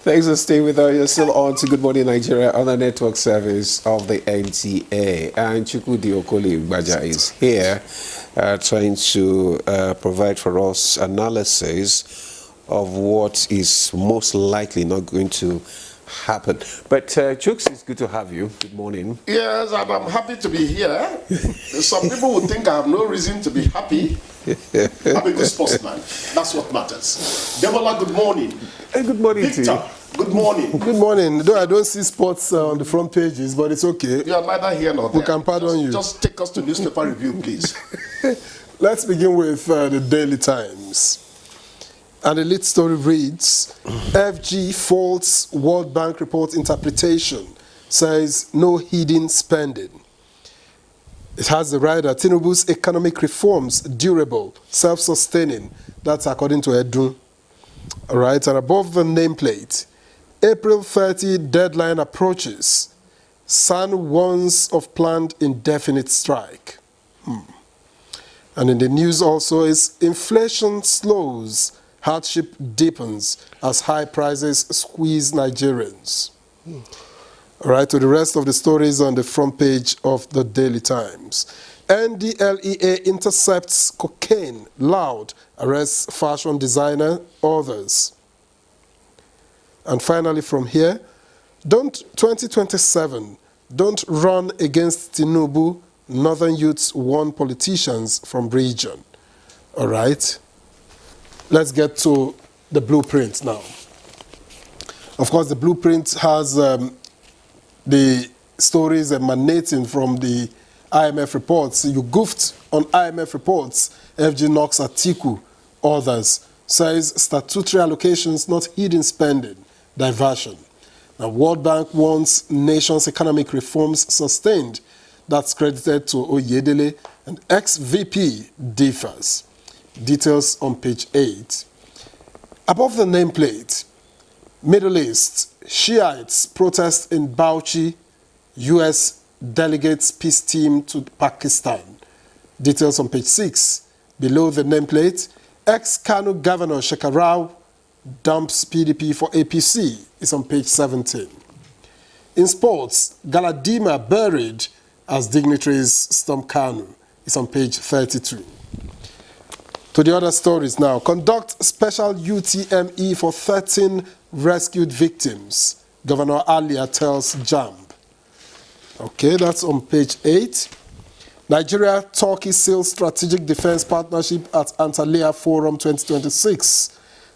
Thanks for staying with us. You're still on to Good Morning Nigeria on the network service of the NTA. And Chukwudi Okoli-Igbaja is here trying to provide for us analysis of what is most likely not going to happen. But Chooks, it's good to have you. Good morning. Yes, and I'm happy to be here. Some people would think I have no reason to be happy. I'm a good sportsman. That's what matters. Demola, good morning. Hey, good morning Victor, to you. good morning. Good morning. Though I don't see sports on the front pages, but it's okay. You are neither here nor there. We can pardon you. Just take us to newspaper review, please. Let's begin with the Daily Times. And the lead story reads, FG faults World Bank report interpretation, says no hidden spending. It has the rider, Tinubu's economic reforms, durable, self-sustaining. That's according to Edun. All right, and above the nameplate, April 30 deadline approaches. SAN warns of planned indefinite strike. And in the news also is inflation slows, hardship deepens as high prices squeeze Nigerians. All right, to the rest of the stories on the front page of the Daily Times. NDLEA intercepts cocaine, loud, arrests fashion designer, others. And finally from here, 2027, don't run against Tinubu, Northern youths warn politicians from region. All right, let's get to the blueprint now. Of course, the blueprint has the stories emanating from the IMF reports. You goofed on IMF reports. FG knocks Atiku, others. Says statutory allocations, not hidden spending, diversion. Now, World Bank wants nation's economic reforms sustained. That's credited to Oyedele, and ex-VP differs. Details on page 8. Above the nameplate, Middle East, Shiites protest in Bauchi, U.S. delegates peace team to Pakistan. Details on page 6. Below the nameplate, ex-Kano Governor Shekarau dumps PDP for APC. It's on page 17. In sports, Galadima buried as dignitaries storm Kanu. It's on page 32. To the other stories now. Conduct special UTME for 13 rescued victims. Governor Alia tells JAMB. Okay, that's on page 8. Nigeria-Turkey seals strategic defense partnership at Antalya Forum 2026.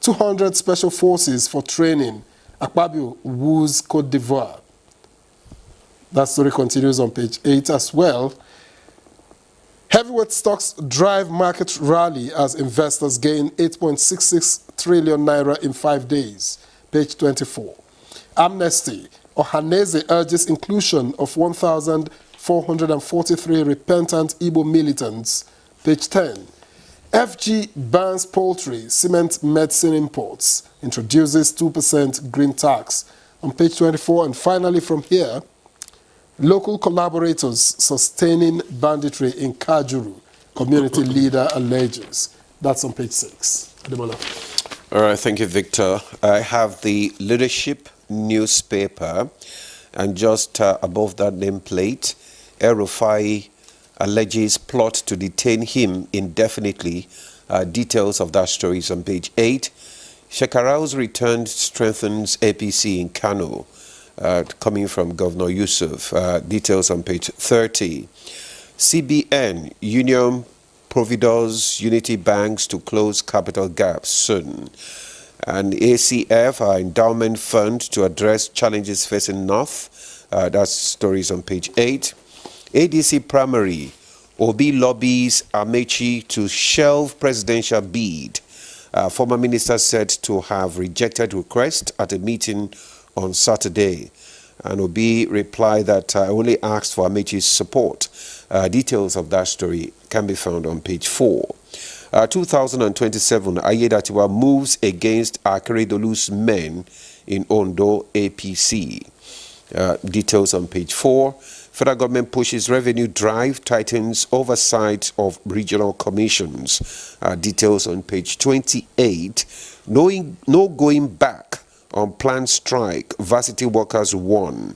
200 special forces for training. Akpabio woos Côte d'Ivoire. That story continues on page 8 as well. Heavyweight stocks drive market rally as investors gain 8.66 trillion naira in 5 days. Page 24. Amnesty. Ohaneze urges inclusion of 1,443 repentant Igbo militants. Page 10. FG bans poultry, cement medicine imports, introduces 2% green tax. On page 24, and finally from here, local collaborators sustaining banditry in Kajuru, community leader alleges. That's on page 6. Ademola. All right, thank you, Victor. I have the Leadership newspaper, and just above that nameplate, El-Rufai alleges plot to detain him indefinitely. Details of that story is on page 8. Shekarau's return strengthens APC in Kano, coming from Governor Yusuf. Details on page 30. CBN, Union Providors, Unity Banks to close capital gaps soon. And ACF, our endowment fund to address challenges facing North. That's stories on page 8. ADC primary, Obi lobbies Amechi to shelve presidential bid. Former minister said to have rejected request at a meeting on Saturday. And Obi replied that I only asked for Amechi's support. Details of that story can be found on page 4. 2027, Ayedatiwa moves against Akeredolu's men in Ondo APC. Details on page 4. Federal government pushes revenue drive, tightens oversight of regional commissions. Details on page 28. No going back on planned strike. Varsity workers won.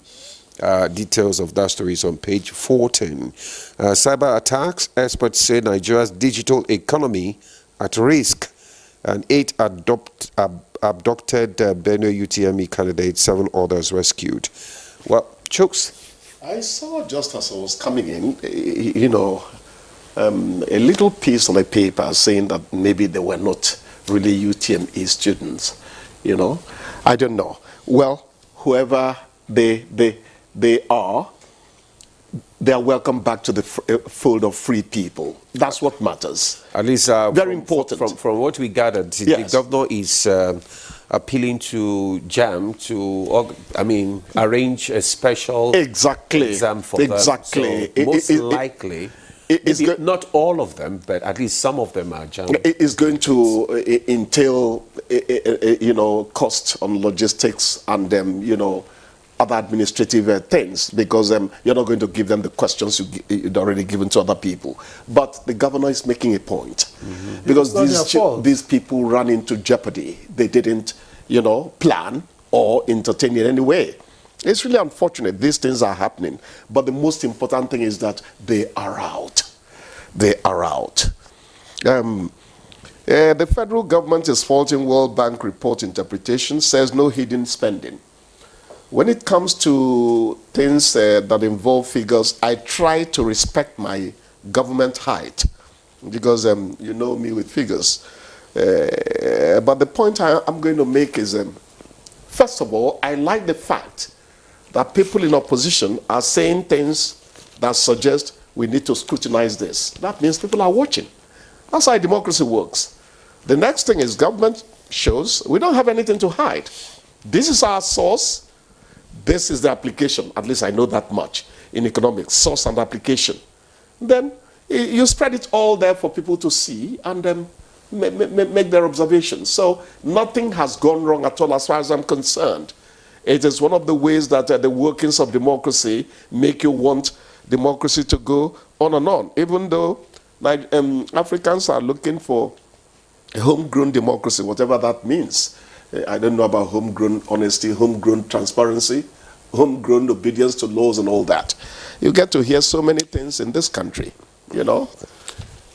Details of that story is on page 14. Cyber attacks. Experts say Nigeria's digital economy at risk. And 8 abducted Benue UTME candidates, 7 others rescued. Well, Chooks. I saw just as I was coming in, a little piece on a paper saying that maybe they were not really UTME students. I don't know. Well, whoever they are welcome back to the fold of free people. That's what matters. At least very important. From what we gathered, yes. The governor is appealing to JAM to, arrange a special exam for them. Exactly. So most likely, maybe not all of them, but at least some of them are JAM. It is going to entail, cost on logistics and other administrative things, because you're not going to give them the questions you'd already given to other people. But the governor is making a point, because these people ran into jeopardy. They didn't, plan or entertain in any way. It's really unfortunate these things are happening, but the most important thing is that they are out. They are out. The federal government is faulting World Bank report interpretation, says no hidden spending. When it comes to things that involve figures, I try to respect my government height, because you know me with figures. But the point I'm going to make is, first of all, I like the fact that people in opposition are saying things that suggest we need to scrutinize this. That means people are watching. That's how democracy works. The next thing is government shows we don't have anything to hide. This is our source. This is the application. At least I know that much in economics, source and application. Then you spread it all there for people to see and then make their observations. So nothing has gone wrong at all as far as I'm concerned. It is one of the ways that the workings of democracy make you want democracy to go on and on, even though Africans are looking for a homegrown democracy, whatever that means. I don't know about homegrown honesty, homegrown transparency, homegrown obedience to laws and all that. You get to hear so many things in this country, Now,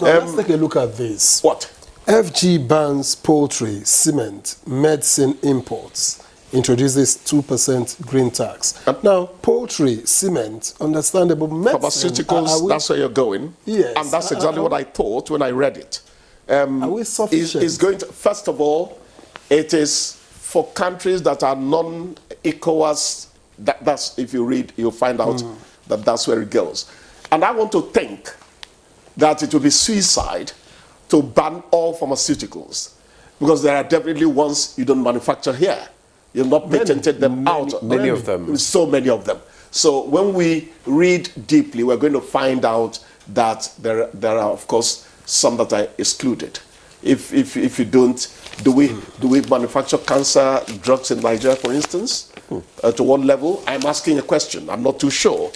let's take a look at this. What? FG bans poultry, cement, medicine imports, introduces 2% green tax. Now, poultry, cement, understandable, medicine... Pharmaceuticals, that's where you're going. Yes. And that's exactly what I thought when I read it. Are we sufficient? Is going to, first of all, it is for countries that are non-ECOWAS. That's, if you read, you'll find out that that's where it goes. And I want to think that it will be suicide to ban all pharmaceuticals, because there are definitely ones you don't manufacture here. You've not patented them out. Many of them. So many of them. So when we read deeply, we're going to find out that there are, of course, some that are excluded. If you don't, do we manufacture cancer drugs in Nigeria, for instance? To what level? I'm asking a question. I'm not too sure,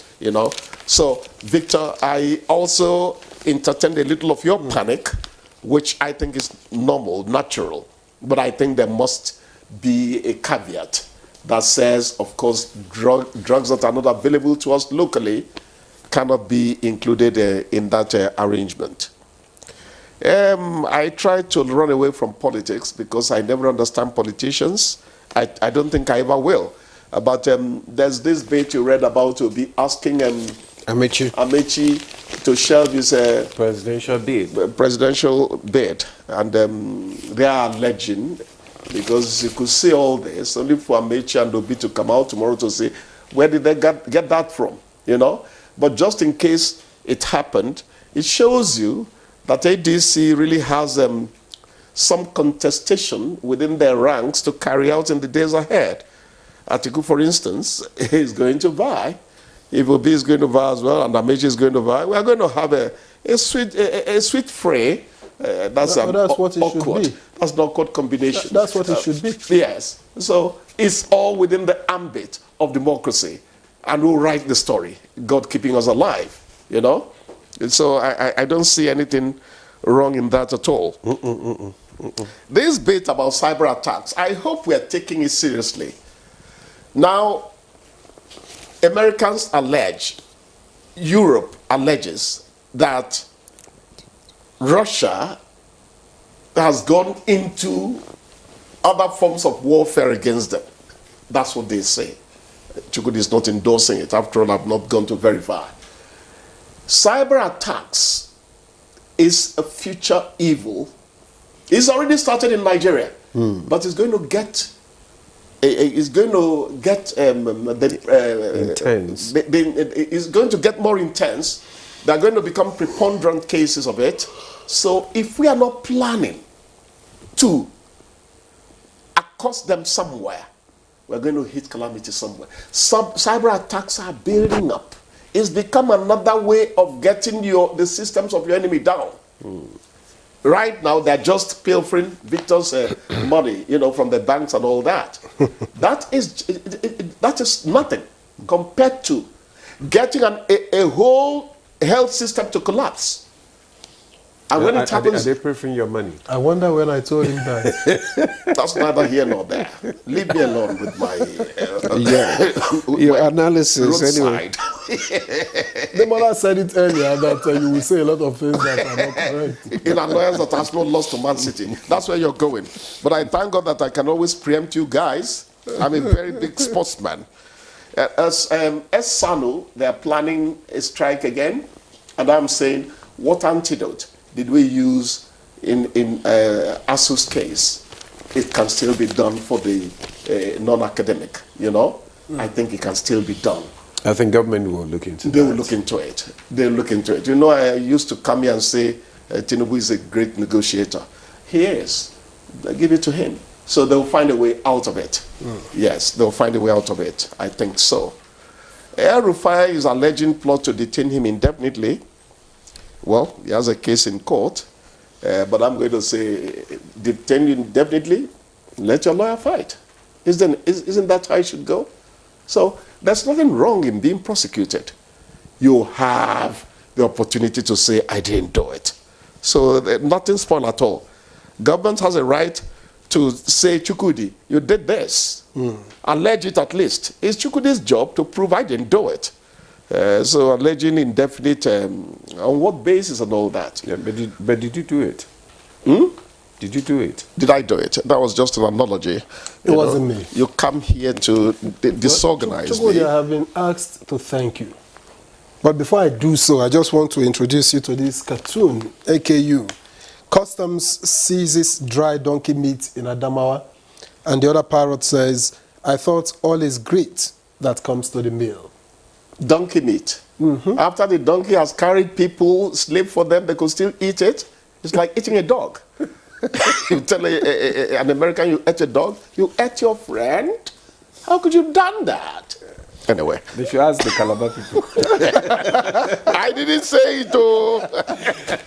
So, Victor, I also entertained a little of your panic, which I think is normal, natural. But I think there must be a caveat that says, of course, drugs that are not available to us locally cannot be included in that arrangement. I try to run away from politics because I never understand politicians. I don't think I ever will. But there's this bit you read about to be asking Amechi to shelve his presidential bid. And they are alleging, because you could see all this, only for Amechi and Obi to come out tomorrow to say, where did they get that from? But just in case it happened, it shows you that ADC really has some contestation within their ranks to carry out in the days ahead. Atiku, for instance, is going to vie. If Obi is going to vie as well, and Amechi is going to vie, we are going to have a sweet fray. That's what it awkward. should be. That's an awkward combination. That's what it should be. Yes. So it's all within the ambit of democracy. And we'll write the story. God keeping us alive, And so I don't see anything wrong in that at all. This bit about cyber attacks, I hope we are taking it seriously. Now, Americans allege, Europe alleges that Russia has gone into other forms of warfare against them. That's what they say. Chukwudi is not endorsing it. After all, I've not gone to verify. Cyber attacks is a future evil. It's already started in Nigeria, but it's going to get intense. It's going to get more intense. There are going to become preponderant cases of it. So if we are not planning to accost them somewhere, we're going to hit calamity somewhere. Some cyber attacks are building up. It's become another way of getting the systems of your enemy down. Right now, they're just pilfering Victor's money, from the banks and all that. That is nothing compared to getting a whole health system to collapse. And when it happens, are they pilfering your money? I wonder when I told him that. That's neither here nor there. Leave me alone with my your analysis roadside. anyway. The mother said it earlier that you will say a lot of things that are not correct. In annoyance that has not lost to Man City. That's where you're going. But I thank God that I can always preempt you guys. I'm a very big sportsman. As SANU, they're planning a strike again. And I'm saying, what antidote did we use in ASU's case? It can still be done for the non-academic, I think it can still be done. I think government will look into They will look into it. They'll look into it. I used to come here and say, Tinubu is a great negotiator. He is. They give it to him. So they'll find a way out of it. Yes, they'll find a way out of it. I think so. El-Rufai is alleging plot to detain him indefinitely. Well, he has a case in court, but I'm going to say, detain you indefinitely, let your lawyer fight. Isn't that how it should go? So there's nothing wrong in being prosecuted. You have the opportunity to say, I didn't do it. So nothing spoiled at all. Government has a right to say, Chukwudi, you did this. Allege it at least. It's Chukwudi's job to prove I didn't do it. So alleging indefinite, on what basis and all that? Yeah, but did you do it? Did you do it? Did I do it? That was just an analogy. It wasn't me. You come here to disorganize me. Chukwudi, I have been asked to thank you. But before I do so, I just want to introduce you to this cartoon, AKU. Customs seizes dry donkey meat in Adamawa. And the other parrot says, I thought all is great that comes to the meal. Donkey meat. After the donkey has carried people, slaved for them, they could still eat it. It's like eating a dog. You tell an American you ate a dog, you ate your friend? How could you have done that? Anyway. They should ask the Calabar people. I didn't say it, though.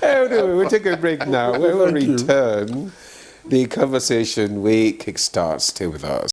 Anyway, we'll take a break now. When we return, the conversation we kickstart. Stay with us.